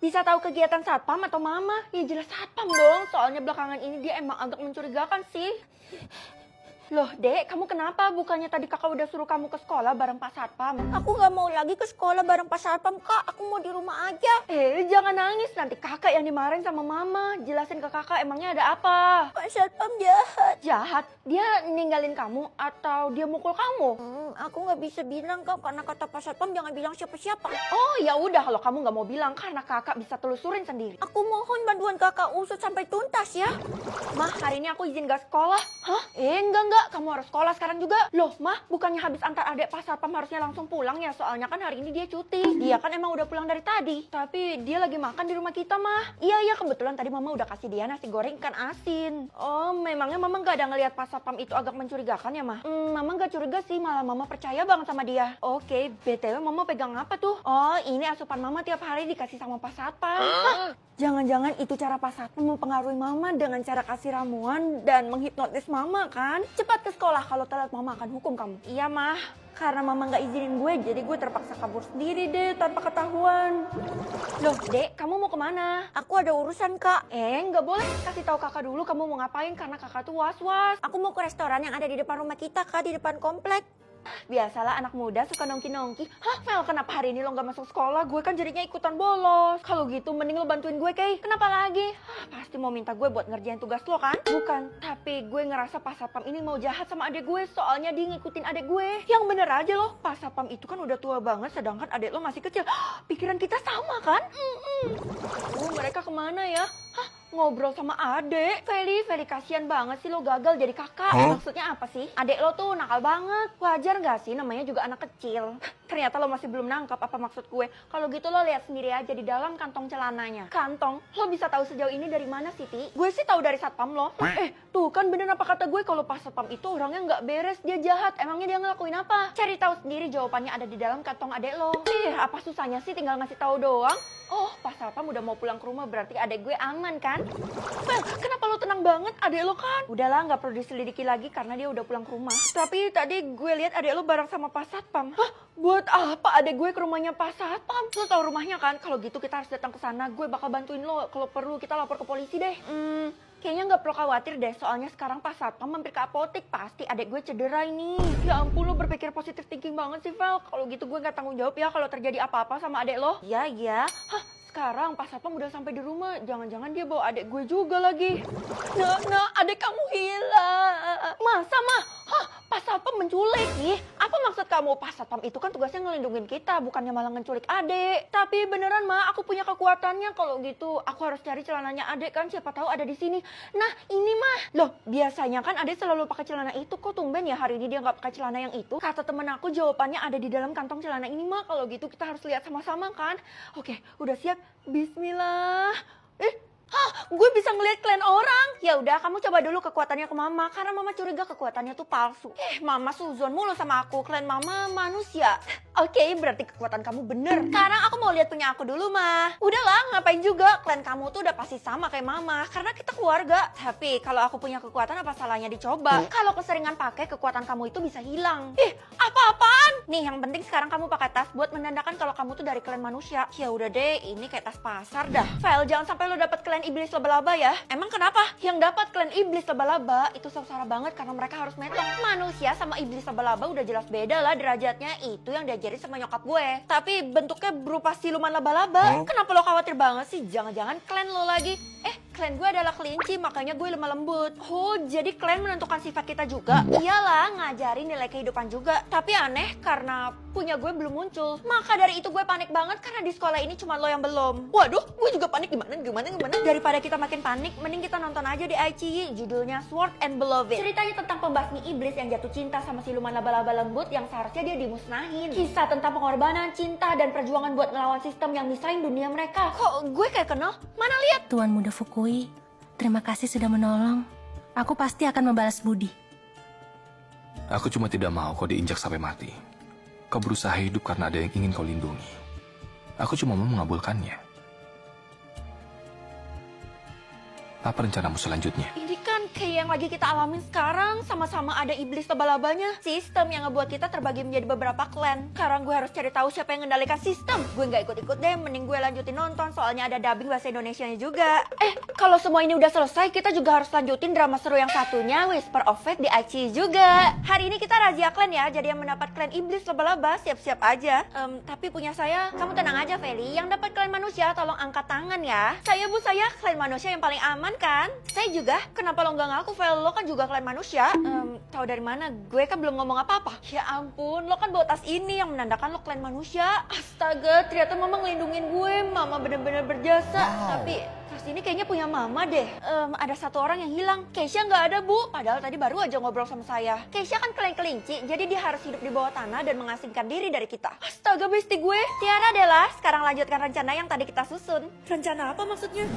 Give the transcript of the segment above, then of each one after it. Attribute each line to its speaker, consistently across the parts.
Speaker 1: Bisa tahu kegiatan satpam atau mama? Ya jelas satpam dong, soalnya belakangan ini dia emang agak mencurigakan sih. Loh, Dek, kamu kenapa? Bukannya tadi kakak udah suruh kamu ke sekolah bareng Pak Satpam?
Speaker 2: Aku gak mau lagi ke sekolah bareng Pak Satpam, Kak. Aku mau di rumah aja.
Speaker 1: Jangan nangis, nanti kakak yang dimarahin sama mama. Jelasin ke kakak emangnya ada apa?
Speaker 2: Pak Satpam jahat.
Speaker 1: Jahat? Dia ninggalin kamu atau dia mukul kamu?
Speaker 2: Aku gak bisa bilang, Kak, karena kata Pak Satpam jangan bilang siapa-siapa.
Speaker 1: Oh, ya udah kalau kamu nggak mau bilang karena kakak bisa telusurin sendiri.
Speaker 2: Aku mohon bantuan kakak usut sampai tuntas ya.
Speaker 1: Mah, hari ini aku izin gak sekolah. Hah? Enggak. Kamu harus sekolah sekarang juga. Loh, Mah, bukannya habis antar adik Pak Satpam harusnya langsung pulang ya? Soalnya kan hari ini dia cuti. Dia kan emang udah pulang dari tadi. Tapi dia lagi makan di rumah kita, Mah. Iya, kebetulan tadi Mama udah kasih dia nasi goreng ikan asin. Oh, memangnya Mama gak ada ngelihat Pak Satpam itu agak mencurigakan ya, Mah? Mama gak curiga sih, malah Mama percaya banget sama dia. Oke, BTW Mama pegang apa tuh? Oh, ini asupan Mama tiap hari dikasih sama Pak Satpam. Hah? Jangan-jangan itu cara Pak Satpam mempengaruhi Mama dengan cara kasih ramuan dan menghipnotis Mama kan? Cepat ke sekolah, kalau telat Mama akan hukum kamu. Iya, Mah. Karena Mama nggak izinin gue, jadi gue terpaksa kabur sendiri deh tanpa ketahuan. Loh, Dek, kamu mau kemana?
Speaker 2: Aku ada urusan, Kak.
Speaker 1: Nggak boleh. Kasih tahu kakak dulu kamu mau ngapain karena kakak tuh was-was.
Speaker 2: Aku mau ke restoran yang ada di depan rumah kita, Kak, di depan komplek.
Speaker 1: Biasalah anak muda suka nongki-nongki. Hah, Vel, kenapa hari ini lo gak masuk sekolah? Gue kan jadinya ikutan bolos. Kalau gitu mending lo bantuin gue, Kay. Kenapa lagi? Hah, pasti mau minta gue buat ngerjain tugas lo kan? Bukan, tapi gue ngerasa Pak Satpam ini mau jahat sama adik gue. Soalnya dia ngikutin adik gue. Yang bener aja loh, Pak Satpam itu kan udah tua banget sedangkan adik lo masih kecil. Pikiran kita sama kan? Mereka kemana ya? Hah, ngobrol sama adek. Feli, kasihan banget sih lo gagal jadi kakak. Maksudnya apa sih? Adek lo tuh nakal banget. Wajar gak sih, namanya juga anak kecil. Ternyata lo masih belum nangkap apa maksud gue. Kalau gitu lo lihat sendiri aja di dalam kantong celananya. Kantong? Lo bisa tahu sejauh ini dari mana sih, Ti? Gue sih tahu dari satpam lo. Tuh kan bener apa kata gue, kalau pas satpam itu orangnya nggak beres, dia jahat. Emangnya dia ngelakuin apa? Cari tahu sendiri, jawabannya ada di dalam kantong adek lo. Apa susahnya sih tinggal ngasih tahu doang? Oh, pas satpam udah mau pulang ke rumah, berarti adek gue aman kan? Well, kenapa lo tenang banget? Adek lo kan? Udahlah, nggak perlu diselidiki lagi karena dia udah pulang ke rumah. Tapi tadi gue lihat adek lo bareng sama Pak Satpam. Hah? Buat apa adek gue ke rumahnya Pak Satpam? Lo tahu rumahnya kan? Kalau gitu kita harus datang ke sana. Gue bakal bantuin lo. Kalau perlu kita lapor ke polisi deh. Kayaknya nggak perlu khawatir deh, soalnya sekarang Pak Satpam mampir ke apotek, pasti adek gue cedera ini. Ya ampun, lo berpikir positif thinking banget sih, Vel. Kalau gitu gue nggak tanggung jawab ya kalau terjadi apa-apa sama adek lo. Iya. Hah, sekarang Pak Satpam udah sampai di rumah, jangan-jangan dia bawa adek gue juga lagi. Nah, adek kamu hilang. Masa, Mah? Hah, Pak Satpam menculik nih? Apa maksud kamu? Pak Satpam itu kan tugasnya ngelindungin kita, bukannya malah ngeculik adek. Tapi beneran, Mah, aku punya kekuatannya. Kalau gitu, aku harus cari celananya adek kan, siapa tahu ada di sini. Nah, ini Mah. Loh, biasanya kan adek selalu pakai celana itu, kok tumben ya hari ini dia nggak pakai celana yang itu? Kata temen aku jawabannya ada di dalam kantong celana ini, Mah. Kalau gitu kita harus lihat sama-sama kan? Oke, udah siap? Bismillah. Gue bisa ngeliat klan orang. Ya udah, kamu coba dulu kekuatannya ke Mama, karena Mama curiga kekuatannya tuh palsu. Mama suzon mulu sama aku, klan Mama manusia. Oke, berarti kekuatan kamu bener. Sekarang aku mau lihat punya aku dulu, Mah. Udahlah, ngapain juga? Klan kamu tuh udah pasti sama kayak Mama, karena kita keluarga. Tapi kalau aku punya kekuatan, apa salahnya dicoba? Kalau keseringan pakai, kekuatan kamu itu bisa hilang. Apa-apaan? Nih, yang penting sekarang kamu pakai tas buat menandakan kalau kamu tuh dari klan manusia. Ya udah deh, ini kayak tas pasar dah. Vel, jangan sampai lo dapet klan iblis laba-laba ya. Emang kenapa? Yang dapat klan iblis laba-laba itu sengsara banget karena mereka harus metong. Manusia sama iblis laba-laba udah jelas beda lah derajatnya. Itu yang diajarin sama nyokap gue. Tapi bentuknya berupa siluman laba-laba. Kenapa lo khawatir banget sih? Jangan-jangan klan lo lagi. Klan gue adalah kelinci, makanya gue lemah lembut. Oh, jadi klan menentukan sifat kita juga? Iyalah, ngajarin nilai kehidupan juga. Tapi aneh karena punya gue belum muncul. Maka dari itu gue panik banget karena di sekolah ini cuma lo yang belum. Waduh, gue juga panik. Gimana? Daripada kita makin panik, mending kita nonton aja di iQIYI. Judulnya Sword and Beloved. Ceritanya tentang pembasmi iblis yang jatuh cinta sama siluman laba-laba lembut yang seharusnya dia dimusnahin. Kisah tentang pengorbanan, cinta, dan perjuangan buat ngelawan sistem yang misahin dunia mereka. Kok gue kayak kenal? Mana lihat?
Speaker 3: Tuan Muda Fukui, terima kasih sudah menolong. Aku pasti akan membalas budi.
Speaker 4: Aku cuma tidak mau kau diinjak sampai mati. Kau berusaha hidup karena ada yang ingin kau lindungi. Aku cuma mau mengabulkannya. Apa rencanamu selanjutnya?
Speaker 1: Ini kan kan kayak yang lagi kita alamin sekarang, sama-sama ada iblis laba-labanya. Sistem yang ngebuat kita terbagi menjadi beberapa klan. Sekarang gue harus cari tahu siapa yang mengendalikan sistem. Gue nggak ikut-ikut deh, mending gue lanjutin nonton soalnya ada dubbing bahasa Indonesianya juga. Kalau semua ini udah selesai, kita juga harus lanjutin drama seru yang satunya, Whisper of Fate di IC juga. Hari ini kita razia klan ya, jadi yang mendapat klan iblis laba-laba siap-siap aja. Tapi punya saya, kamu tenang aja Feli, yang dapat klan manusia tolong angkat tangan ya. Saya bu, saya klan manusia yang paling aman kan? Saya juga, kenapa lo nggak ngaku Fel? Lo kan juga klan manusia. Tahu dari mana? Gue kan belum ngomong apa-apa. Ya ampun, lo kan bawa tas ini yang menandakan lo klan manusia. Astaga, ternyata mama ngelindungin gue. Mama bener-bener berjasa. Tapi tas ini kayaknya punya mama deh. Ada satu orang yang hilang. Keisha nggak ada bu. Padahal tadi baru aja ngobrol sama saya. Keisha kan kelinci, jadi dia harus hidup di bawah tanah dan mengasingkan diri dari kita. Astaga besti gue. Tiara Della, sekarang lanjutkan rencana yang tadi kita susun. Rencana apa maksudnya?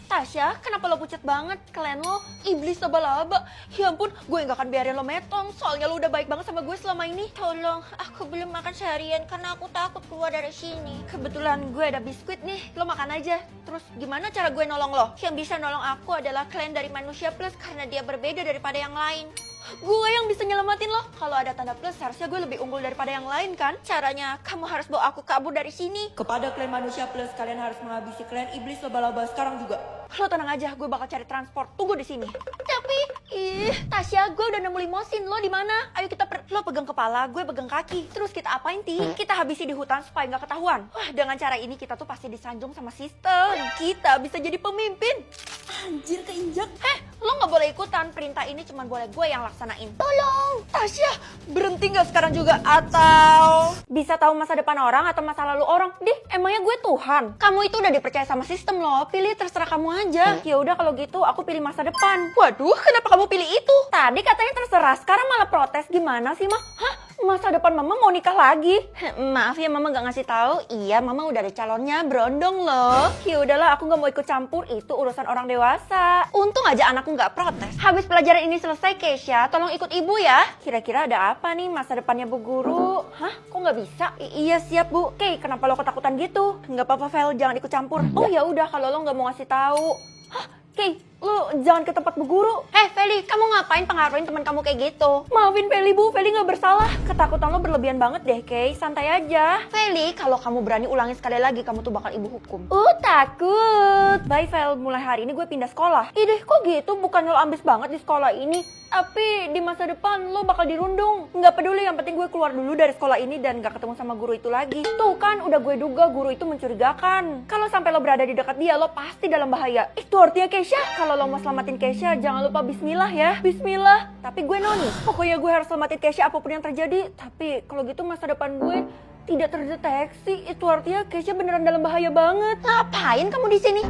Speaker 1: Tasya, kenapa lo pucat banget? Klan lo iblis laba-laba. Ya ampun, gue gak akan biarin lo metong. Soalnya lo udah baik banget sama gue selama ini.
Speaker 2: Tolong, aku belum makan seharian karena aku takut keluar dari sini.
Speaker 1: Kebetulan gue ada biskuit nih, lo makan aja. Terus gimana cara gue nolong lo?
Speaker 2: Yang bisa nolong aku adalah klan dari manusia plus karena dia berbeda daripada yang lain.
Speaker 1: Gue yang bisa nyelamatin lo. Kalau ada tanda plus, harusnya gue lebih unggul daripada yang lain kan?
Speaker 2: Caranya, kamu harus bawa aku kabur dari sini.
Speaker 1: Kepada klan manusia plus, kalian harus menghabisi klan iblis laba-laba sekarang juga. Lo tenang aja, gue bakal cari transport. Tunggu di sini.
Speaker 2: Tapi,
Speaker 1: Tasya, gue udah nemu limosin. Lo di mana? Ayo kita lo pegang kepala, gue pegang kaki. Terus kita apain, Ti? Kita habisi di hutan supaya nggak ketahuan. Wah, dengan cara ini kita tuh pasti disanjung sama sistem. Kita bisa jadi pemimpin. Anjir, keinjak. Lo nggak boleh ikutan. Perintah ini cuma boleh gue yang laksanain. Tolong, Tasya, berhenti nggak sekarang juga? Atau bisa tahu masa depan orang atau masa lalu orang? Emangnya gue Tuhan? Kamu itu udah dipercaya sama sistem lo. Pilih terserah kamu aja. Ya udah kalau gitu aku pilih masa depan. Waduh, kenapa kamu pilih itu? Tadi katanya terserah, sekarang malah protes. Gimana sih, Mah? Hah? Masa depan mama mau nikah lagi? Maaf ya mama gak ngasih tahu. Iya, mama udah ada calonnya, berondong loh. Ya udahlah, aku gak mau ikut campur, itu urusan orang dewasa. Untung aja anakku gak protes. Habis pelajaran ini selesai, Keisha, tolong ikut ibu ya. Kira-kira ada apa nih masa depannya Bu Guru? Hah? Kok gak bisa? Iya siap Bu. Kay, kenapa lo ketakutan gitu? Gak apa-apa Vel, jangan ikut campur. Oh ya udah kalau lo gak mau ngasih tahu. Hah? Kay, lu jangan ke tempat Bu Guru. Feli, kamu ngapain pengaruhin teman kamu kayak gitu? Maafin Feli Bu, Feli nggak bersalah. Ketakutan lo berlebihan banget deh, Kay. Santai aja. Feli, kalau kamu berani ulangin sekali lagi, kamu tuh bakal ibu hukum. Takut. Bye, Fel. Mulai hari ini gue pindah sekolah. Ih, kok gitu? Bukannya lo ambis banget di sekolah ini? Tapi di masa depan lo bakal dirundung. Nggak peduli, yang penting gue keluar dulu dari sekolah ini dan gak ketemu sama guru itu lagi. Tuh kan, udah gue duga guru itu mencurigakan. Kalau sampai lo berada di dekat dia, lo pasti dalam bahaya. Itu artinya Keisha, kalau lo mau selamatin Keisha, jangan lupa bismillah ya. Bismillah. Tapi gue noni. Pokoknya gue harus selamatin Keisha apapun yang terjadi. Tapi kalau gitu masa depan gue tidak terdeteksi. Itu artinya Keisha beneran dalam bahaya banget. Ngapain kamu di sini?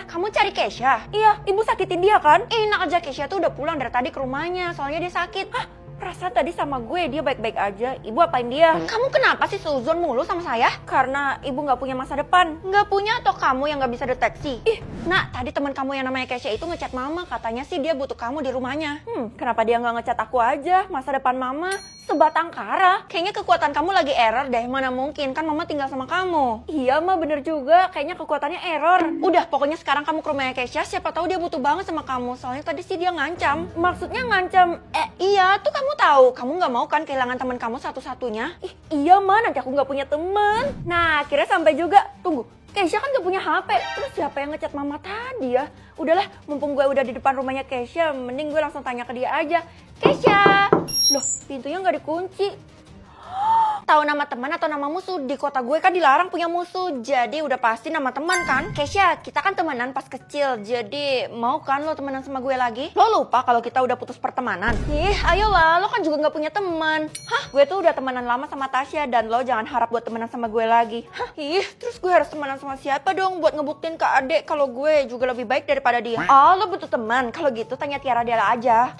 Speaker 1: Kamu cari Keisha? Iya, ibu sakitin dia kan? Enak aja, Keisha tuh udah pulang dari tadi ke rumahnya, soalnya dia sakit. Hah? Perasaan tadi sama gue dia baik-baik aja. Ibu apain dia? Kamu kenapa sih seuzon mulu sama saya? Karena ibu gak punya masa depan. Gak punya atau kamu yang gak bisa deteksi? Nak, tadi teman kamu yang namanya Keisha itu ngechat mama. Katanya sih dia butuh kamu di rumahnya. Kenapa dia gak ngechat aku aja? Masa depan mama sebatang kara. Kayaknya kekuatan kamu lagi error deh. Mana mungkin, kan mama tinggal sama kamu. Iya ma, bener juga. Kayaknya kekuatannya error. Udah, pokoknya sekarang kamu ke rumahnya Keisha. Siapa tahu dia butuh banget sama kamu. Soalnya tadi sih dia ngancam. Maksudnya ngancam? Iya, tuh kamu tahu. Kamu gak mau kan kehilangan teman kamu satu-satunya? Iya ma, nanti aku gak punya teman. Nah, akhirnya sampai juga. Tunggu, Keisha kan gak punya HP. Terus siapa yang ngechat mama tadi ya? Udahlah, mumpung gue udah di depan rumahnya Keisha, mending gue langsung tanya ke dia aja. Keisha! Loh, pintunya gak dikunci. Tahu nama teman atau nama musuh? Di kota gue kan dilarang punya musuh. Jadi udah pasti nama teman kan? Keisha, kita kan temenan pas kecil. Jadi mau kan lo temenan sama gue lagi? Lo lupa kalau kita udah putus pertemanan? Ayolah, lo kan juga gak punya teman. Hah? Gue tuh udah temenan lama sama Tasya dan lo jangan harap buat temenan sama gue lagi. Hah? Terus gue harus temenan sama siapa dong buat ngebuktiin ke adek kalau gue juga lebih baik daripada dia? Oh, lo butuh teman. Kalau gitu tanya Tiara Della aja.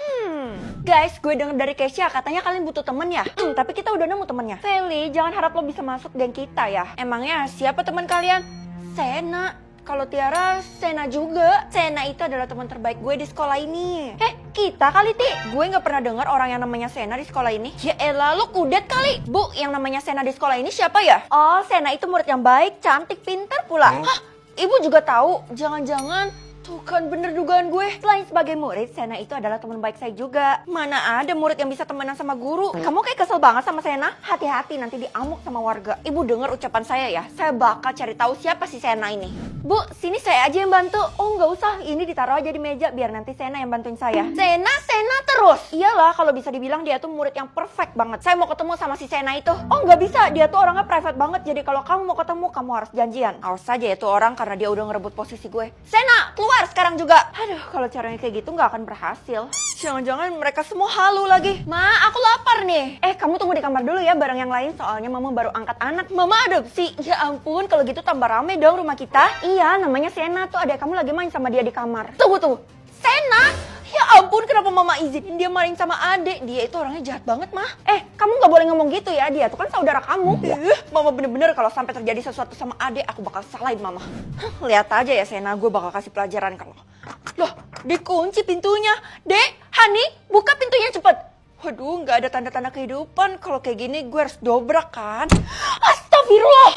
Speaker 1: Guys, gue denger dari Keisha katanya kalian butuh temen ya? Tapi kita udah nemu temennya. Feli, jangan harap lo bisa masuk geng kita ya. Emangnya siapa teman kalian? Sena. Kalau Tiara, Sena juga. Sena itu adalah teman terbaik gue di sekolah ini. Kita kali, Ti. Gue gak pernah dengar orang yang namanya Sena di sekolah ini. Ya elah, lo kudet kali. Bu, yang namanya Sena di sekolah ini siapa ya? Oh, Sena itu murid yang baik, cantik, pintar pula. Hah? Ibu juga tahu? Jangan-jangan Tuh kan bener dugaan gue. Selain sebagai murid, Sena itu adalah teman baik saya juga. Mana ada murid yang bisa temenan sama guru. Kamu kayak kesel banget sama Sena? Hati-hati nanti diamuk sama warga. Ibu dengar ucapan saya ya. Saya bakal cari tahu siapa si Sena ini. Bu, sini saya aja yang bantu. Oh nggak usah, ini ditaruh aja di meja biar nanti Sena yang bantuin saya. Sena terus. Iyalah, kalau bisa dibilang dia tuh murid yang perfect banget. Saya mau ketemu sama si Sena itu. Oh nggak bisa, dia tuh orangnya private banget. Jadi kalau kamu mau ketemu, kamu harus janjian. Awas saja ya tuh orang karena dia udah ngerebut posisi gue. Sena, keluar sekarang juga. Aduh, kalau caranya kayak gitu nggak akan berhasil. Jangan-jangan mereka semua halu lagi. Ma, aku lapar nih. Kamu tunggu di kamar dulu ya bareng yang lain. Soalnya mama baru angkat anak. Mama adopsi. Ya ampun, kalau gitu tambah rame dong rumah kita. Iya, namanya Sena tuh. Adek kamu lagi main sama dia di kamar. Tunggu. Sena? Ya ampun, kenapa mama izinin dia main sama adek? Dia itu orangnya jahat banget, mah. Kamu nggak boleh ngomong gitu ya. Dia tuh kan saudara kamu. Mama bener-bener kalau sampai terjadi sesuatu sama adek, aku bakal salahin mama. Lihat aja ya Sena, gue bakal kasih pelajaran kalau. Loh, dikunci pintunya. Dek, Hani, buka pintunya cepet. Waduh, nggak ada tanda-tanda kehidupan. Kalau kayak gini gue harus dobrak kan. Astagfirullah.